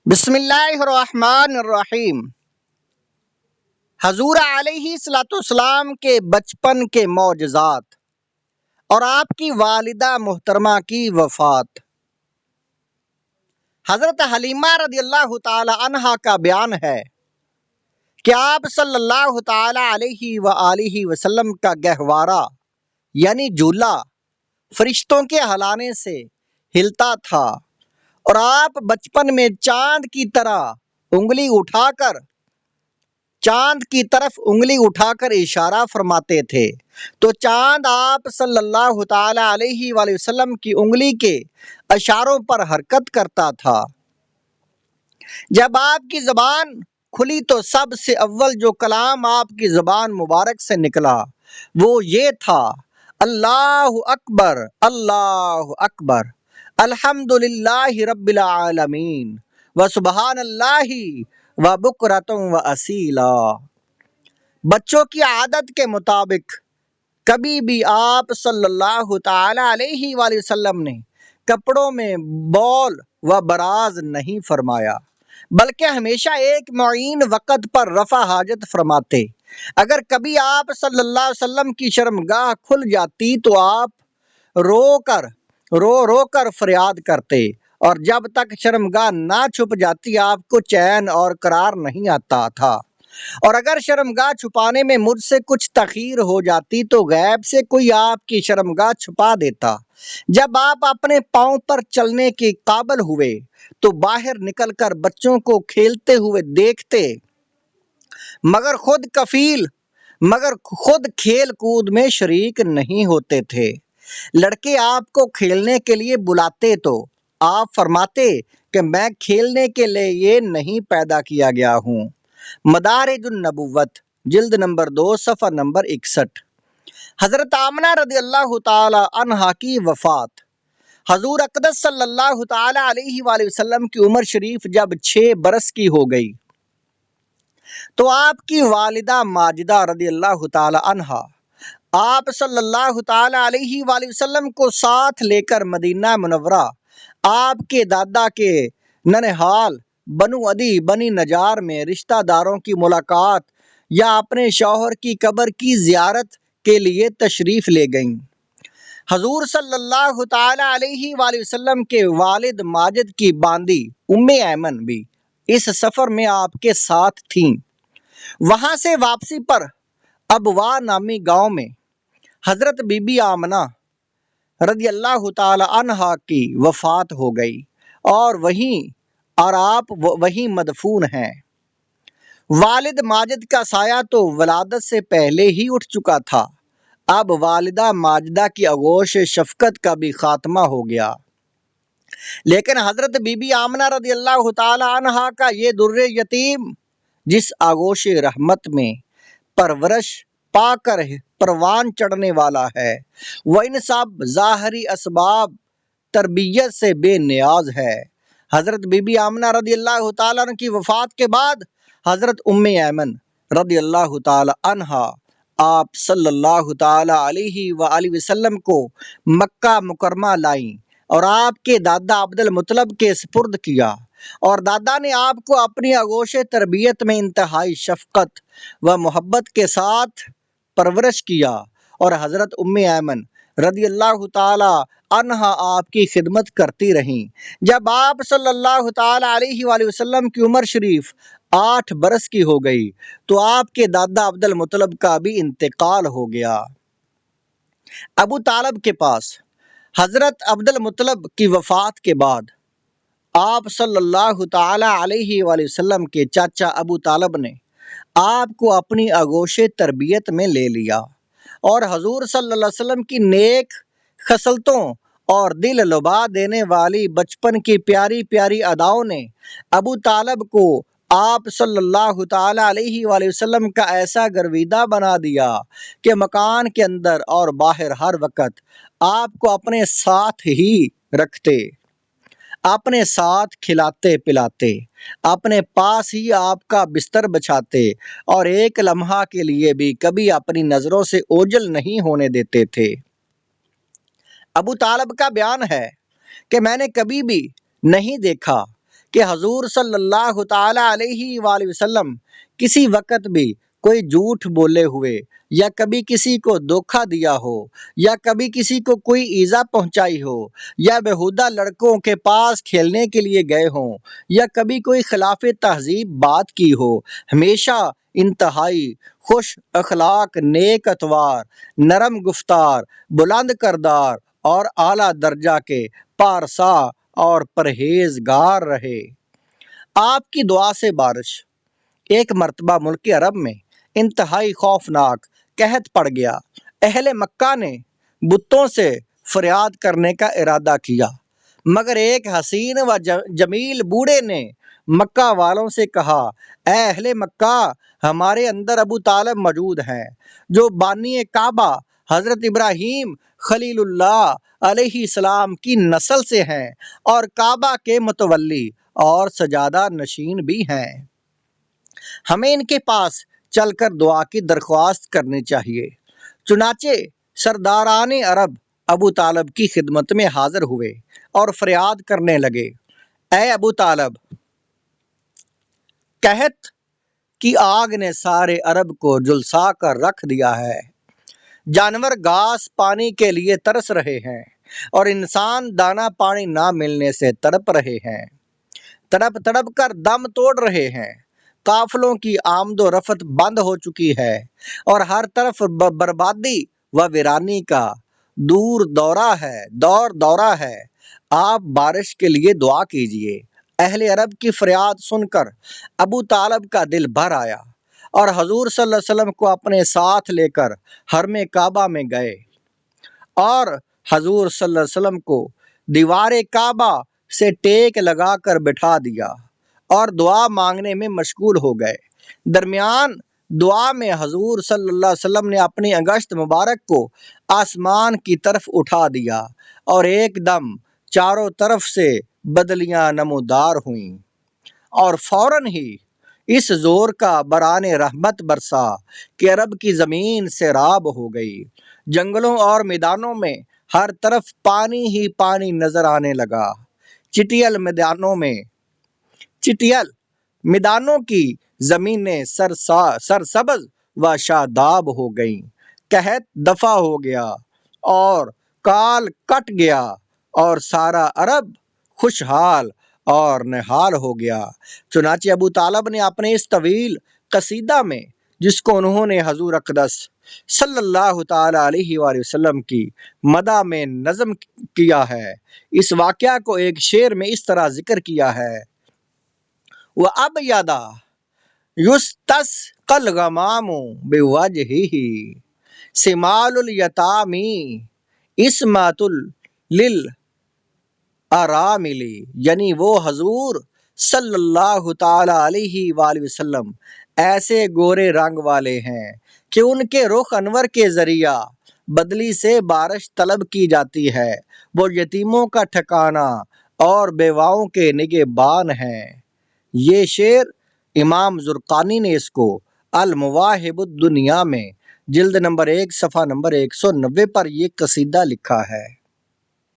بسم اللہ الرحمن الرحیم۔ حضور علیہ الصلوۃ والسلام کے بچپن کے معجزات اور آپ کی والدہ محترمہ کی وفات۔ حضرت حلیمہ رضی اللہ تعالی عنہا کا بیان ہے کہ آپ صلی اللہ تعالی علیہ وآلہ وسلم کا گہوارہ یعنی جھولا فرشتوں کے ہلانے سے ہلتا تھا اور آپ بچپن میں چاند کی طرف انگلی اٹھا کر اشارہ فرماتے تھے تو چاند آپ صلی اللہ تعالی علیہ وآلہ وسلم کی انگلی کے اشاروں پر حرکت کرتا تھا۔ جب آپ کی زبان کھلی تو سب سے اول جو کلام آپ کی زبان مبارک سے نکلا وہ یہ تھا: اللہ اکبر، اللہ اکبر، الحمدللہ رب العالمین، وسبحان اللہ وبکرۃ واصیلا۔ بچوں کی عادت کے مطابق کبھی بھی آپ صلی اللہ تعالی علیہ وآلہ وسلم نے کپڑوں میں بول و براز نہیں فرمایا، بلکہ ہمیشہ ایک معین وقت پر رفع حاجت فرماتے۔ اگر کبھی آپ صلی اللہ علیہ وسلم کی شرمگاہ کھل جاتی تو آپ رو کر فریاد کرتے، اور جب تک شرمگاہ نہ چھپ جاتی آپ کو چین اور قرار نہیں آتا تھا، اور اگر شرمگاہ چھپانے میں مجھ سے کچھ تاخیر ہو جاتی تو غیب سے کوئی آپ کی شرمگاہ چھپا دیتا۔ جب آپ اپنے پاؤں پر چلنے کے قابل ہوئے تو باہر نکل کر بچوں کو کھیلتے ہوئے دیکھتے، مگر خود کھیل کود میں شریک نہیں ہوتے تھے۔ لڑکے آپ کو کھیلنے کے لیے بلاتے تو آپ فرماتے کہ میں کھیلنے کے لیے نہیں پیدا کیا گیا ہوں۔ مدارج النبوت، جلد نمبر 2، صفحہ نمبر 61۔ حضرت آمنہ رضی اللہ تعالی عنہا کی وفات۔ حضور اقدس صلی اللہ تعالی علیہ وآلہ وسلم کی عمر شریف جب 6 برس کی ہو گئی تو آپ کی والدہ ماجدہ رضی اللہ تعالی عنہا آپ صلی اللہ تعالی علیہ وآلہ وسلم کو ساتھ لے کر مدینہ منورہ آپ کے دادا کے ننہال بنو عدی بنی نجار میں رشتہ داروں کی ملاقات یا اپنے شوہر کی قبر کی زیارت کے لیے تشریف لے گئیں۔ حضور صلی اللہ تعالی علیہ وآلہ وسلم کے والد ماجد کی باندی ایمن بھی اس سفر میں آپ کے ساتھ تھیں۔ وہاں سے واپسی پر ابوا نامی گاؤں میں حضرت بی بی آمنہ رضی اللہ تعالی عنہا کی وفات ہو گئی اور آپ وہیں مدفون ہیں۔ والد ماجد کا سایہ تو ولادت سے پہلے ہی اٹھ چکا تھا، اب والدہ ماجدہ کی آغوش شفقت کا بھی خاتمہ ہو گیا، لیکن حضرت بی بی آمنہ رضی اللہ تعالی عنہا کا یہ در یتیم جس آغوش رحمت میں پرورش پا کر پروان چڑھنے والا ہے، وہ ان سب ظاہری اسباب تربیت سے بے نیاز ہے۔ حضرت بی بی آمنہ رضی اللہ تعالیٰ عنہ کی وفات کے بعد حضرت ایمن رضی اللہ تعالی عنہا آپ صلی اللہ تعالی علیہ وآلہ وسلم کو مکہ مکرمہ لائیں اور آپ کے دادا عبد المطلب کے سپرد کیا، اور دادا نے آپ کو اپنی آغوش تربیت میں انتہائی شفقت و محبت کے ساتھ پرورش کیا، اور حضرت ایمن رضی اللہ تعالی عنہا آپ کی خدمت کرتی رہیں۔ جب آپ صلی اللہ تعالی علیہ وآلہ وسلم کی عمر شریف 8 برس کی ہو گئی تو آپ کے دادا عبد المطلب کا بھی انتقال ہو گیا۔ ابو طالب کے پاس حضرت عبد المطلب کی وفات کے بعد آپ صلی اللہ تعالی علیہ وآلہ وسلم کے چاچا ابو طالب نے آپ کو اپنی آغوش تربیت میں لے لیا، اور حضور صلی اللہ علیہ وسلم کی نیک خصلتوں اور دل لبا دینے والی بچپن کی پیاری پیاری اداؤں نے ابو طالب کو آپ صلی اللہ تعالی علیہ وآلہ وسلم کا ایسا گرویدہ بنا دیا کہ مکان کے اندر اور باہر ہر وقت آپ کو اپنے ساتھ ہی رکھتے، اپنے ساتھ کھلاتے پلاتے، اپنے پاس ہی آپ کا بستر بچھاتے، اور ایک لمحہ کے لیے بھی کبھی اپنی نظروں سے اوجھل نہیں ہونے دیتے تھے۔ ابو طالب کا بیان ہے کہ میں نے کبھی بھی نہیں دیکھا کہ حضور صلی اللہ تعالی علیہ وآلہ وسلم کسی وقت بھی کوئی جھوٹ بولے ہوئے یا کبھی کسی کو دھوکہ دیا ہو یا کبھی کسی کو کوئی ایذا پہنچائی ہو یا بیہودہ لڑکوں کے پاس کھیلنے کے لیے گئے ہوں یا کبھی کوئی خلاف تہذیب بات کی ہو، ہمیشہ انتہائی خوش اخلاق، نیک اتوار، نرم گفتار، بلند کردار اور اعلیٰ درجہ کے پارسا اور پرہیزگار رہے۔ آپ کی دعا سے بارش۔ ایک مرتبہ ملک عرب میں انتہائی خوفناک قحط پڑ گیا۔ اہل مکہ نے بتوں سے فریاد کرنے کا ارادہ کیا، مگر ایک حسین و جمیل بوڑھے نے مکہ والوں سے کہا، اے اہل مکہ، ہمارے اندر ابو طالب موجود ہیں جو بانی کعبہ حضرت ابراہیم خلیل اللہ علیہ السلام کی نسل سے ہیں اور کعبہ کے متولی اور سجادہ نشین بھی ہیں۔ ہمیں ان کے پاس چل کر دعا کی درخواست کرنی چاہیے۔ چنانچہ سرداران عرب ابو طالب کی خدمت میں حاضر ہوئے اور فریاد کرنے لگے، اے ابو طالب، قحط کی آگ نے سارے عرب کو جھلسا کر رکھ دیا ہے۔ جانور گھاس پانی کے لیے ترس رہے ہیں اور انسان دانہ پانی نہ ملنے سے تڑپ رہے ہیں، تڑپ تڑپ کر دم توڑ رہے ہیں۔ قافلوں کی آمد و رفت بند ہو چکی ہے اور ہر طرف بربادی و ویرانی کا دور دورہ ہے۔ آپ بارش کے لیے دعا کیجیے۔ اہل عرب کی فریاد سن کر ابو طالب کا دل بھر آیا اور حضور صلی اللہ علیہ وسلم کو اپنے ساتھ لے کر حرم کعبہ میں گئے اور حضور صلی اللہ علیہ وسلم کو دیوار کعبہ سے ٹیک لگا کر بٹھا دیا اور دعا مانگنے میں مشغول ہو گئے۔ درمیان دعا میں حضور صلی اللہ علیہ وسلم نے اپنی انگشت مبارک کو آسمان کی طرف اٹھا دیا اور ایک دم چاروں طرف سے بدلیاں نمودار ہوئیں اور فوراً ہی اس زور کا بران رحمت برسا کہ عرب کی زمین سیراب ہو گئی۔ جنگلوں اور میدانوں میں ہر طرف پانی ہی پانی نظر آنے لگا۔ چٹیل میدانوں کی زمینیں سرسبز و شاداب ہو گئیں۔ قحط دفع ہو گیا اور کال کٹ گیا اور سارا عرب خوشحال اور نہال ہو گیا۔ چنانچہ ابو طالب نے اپنے اس طویل قصیدہ میں، جس کو انہوں نے حضور اقدس صلی اللہ تعالی علیہ وآلہ وسلم کی مدح میں نظم کیا ہے، اس واقعہ کو ایک شعر میں اس طرح ذکر کیا ہے، وَأَبْيَضَ يُسْتَسْقَى الْغَمَامُ بِوَجْهِهِ سِمَالُ الْيَتَامِ عِصْمَةٌ لِلْأَرَامِلِ، یعنی وہ حضور صلی اللہ تعالی علیہ وآلہ وسلم ایسے گورے رنگ والے ہیں کہ ان کے رخ انور کے ذریعہ بدلی سے بارش طلب کی جاتی ہے۔ وہ یتیموں کا ٹھکانہ اور بیواؤں کے نگہبان ہیں۔ یہ شعر امام زرقانی نے اس کو المواہب الدنیا میں جلد نمبر 1 صفحہ نمبر 190 پر یہ قصیدہ لکھا ہے۔